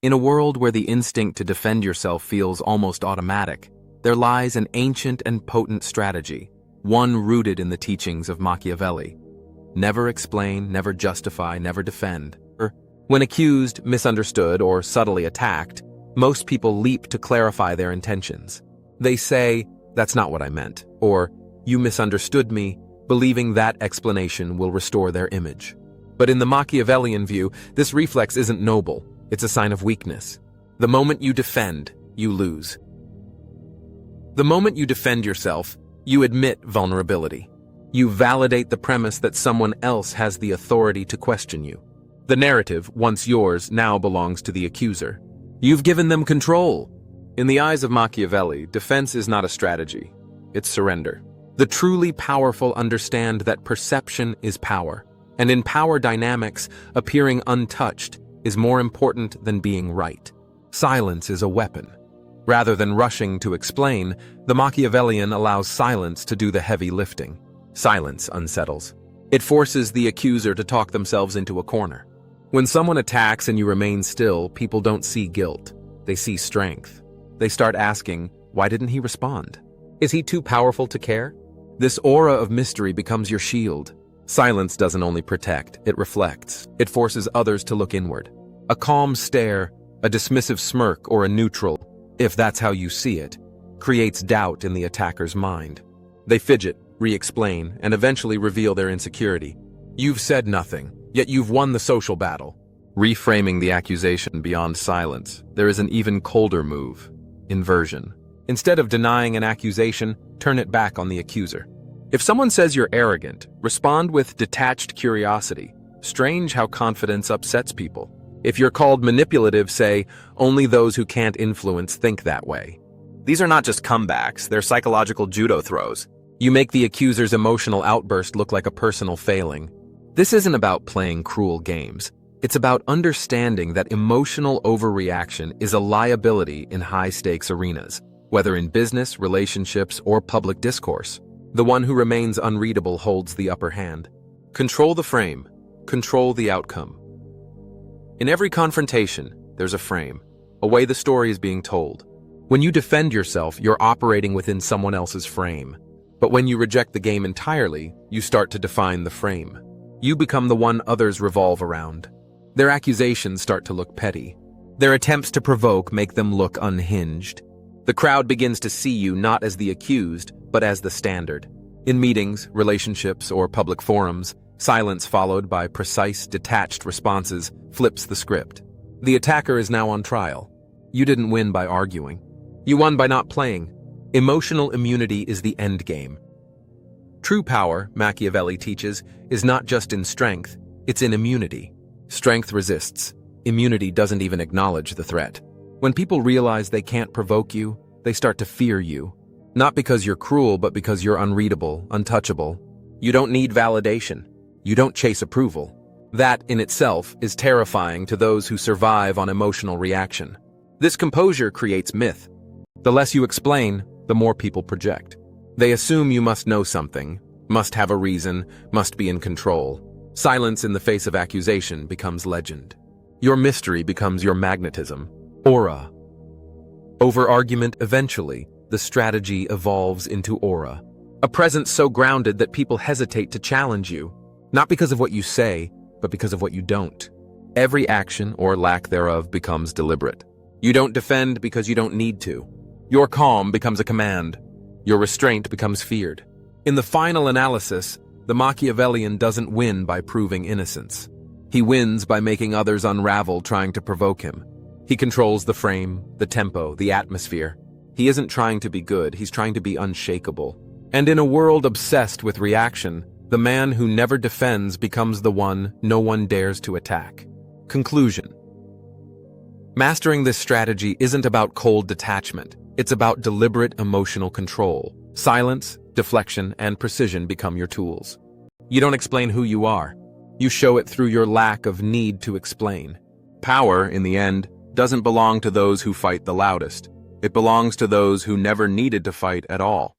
In a world where the instinct to defend yourself feels almost automatic, there lies an ancient and potent strategy, one rooted in the teachings of Machiavelli. Never explain, never justify, never defend. When accused, misunderstood, or subtly attacked, most people leap to clarify their intentions. They say, "That's not what I meant," or "You misunderstood me," believing that explanation will restore their image. But in the Machiavellian view, this reflex isn't noble, it's a sign of weakness. The moment you defend, you lose. The moment you defend yourself, you admit vulnerability. You validate the premise that someone else has the authority to question you. The narrative, once yours, now belongs to the accuser. You've given them control. In the eyes of Machiavelli, defense is not a strategy, it's surrender. The truly powerful understand that perception is power, and in power dynamics, appearing untouched is more important than being right. Silence is a weapon. Rather than rushing to explain, the Machiavellian allows silence to do the heavy lifting. Silence unsettles. It forces the accuser to talk themselves into a corner. When someone attacks and you remain still, people don't see guilt. They see strength. They start asking, why didn't he respond? Is he too powerful to care? This aura of mystery becomes your shield. Silence doesn't only protect, it reflects. It forces others to look inward. A calm stare, a dismissive smirk, or a neutral, if that's how you see it, creates doubt in the attacker's mind. They fidget, re-explain, and eventually reveal their insecurity. You've said nothing, yet you've won the social battle. Reframing the accusation beyond silence, there is an even colder move: inversion. Instead of denying an accusation, turn it back on the accuser. If someone says you're arrogant, respond with detached curiosity. Strange how confidence upsets people. If you're called manipulative, say, only those who can't influence think that way. These are not just comebacks, they're psychological judo throws. You make the accuser's emotional outburst look like a personal failing. This isn't about playing cruel games. It's about understanding that emotional overreaction is a liability in high-stakes arenas, whether in business, relationships, or public discourse. The one who remains unreadable holds the upper hand. Control the frame. Control the outcome. In every confrontation, there's a frame, a way the story is being told. When you defend yourself, you're operating within someone else's frame. But when you reject the game entirely, you start to define the frame. You become the one others revolve around. Their accusations start to look petty. Their attempts to provoke make them look unhinged. The crowd begins to see you not as the accused, but as the standard. In meetings, relationships, or public forums, silence followed by precise, detached responses flips the script. The attacker is now on trial. You didn't win by arguing. You won by not playing. Emotional immunity is the end game. True power, Machiavelli teaches, is not just in strength, it's in immunity. Strength resists. Immunity doesn't even acknowledge the threat. When people realize they can't provoke you, they start to fear you. Not because you're cruel, but because you're unreadable, untouchable. You don't need validation. You don't chase approval. That, in itself, is terrifying to those who survive on emotional reaction. This composure creates myth. The less you explain, the more people project. They assume you must know something, must have a reason, must be in control. Silence in the face of accusation becomes legend. Your mystery becomes your magnetism, aura. Over argument, eventually, the strategy evolves into aura. A presence so grounded that people hesitate to challenge you, not because of what you say, but because of what you don't. Every action, or lack thereof, becomes deliberate. You don't defend because you don't need to. Your calm becomes a command. Your restraint becomes feared. In the final analysis, the Machiavellian doesn't win by proving innocence. He wins by making others unravel trying to provoke him. He controls the frame, the tempo, the atmosphere. He isn't trying to be good, he's trying to be unshakable. And in a world obsessed with reaction, the man who never defends becomes the one no one dares to attack. Conclusion. Mastering this strategy isn't about cold detachment. It's about deliberate emotional control. Silence, deflection, and precision become your tools. You don't explain who you are. You show it through your lack of need to explain. Power, in the end, doesn't belong to those who fight the loudest. It belongs to those who never needed to fight at all.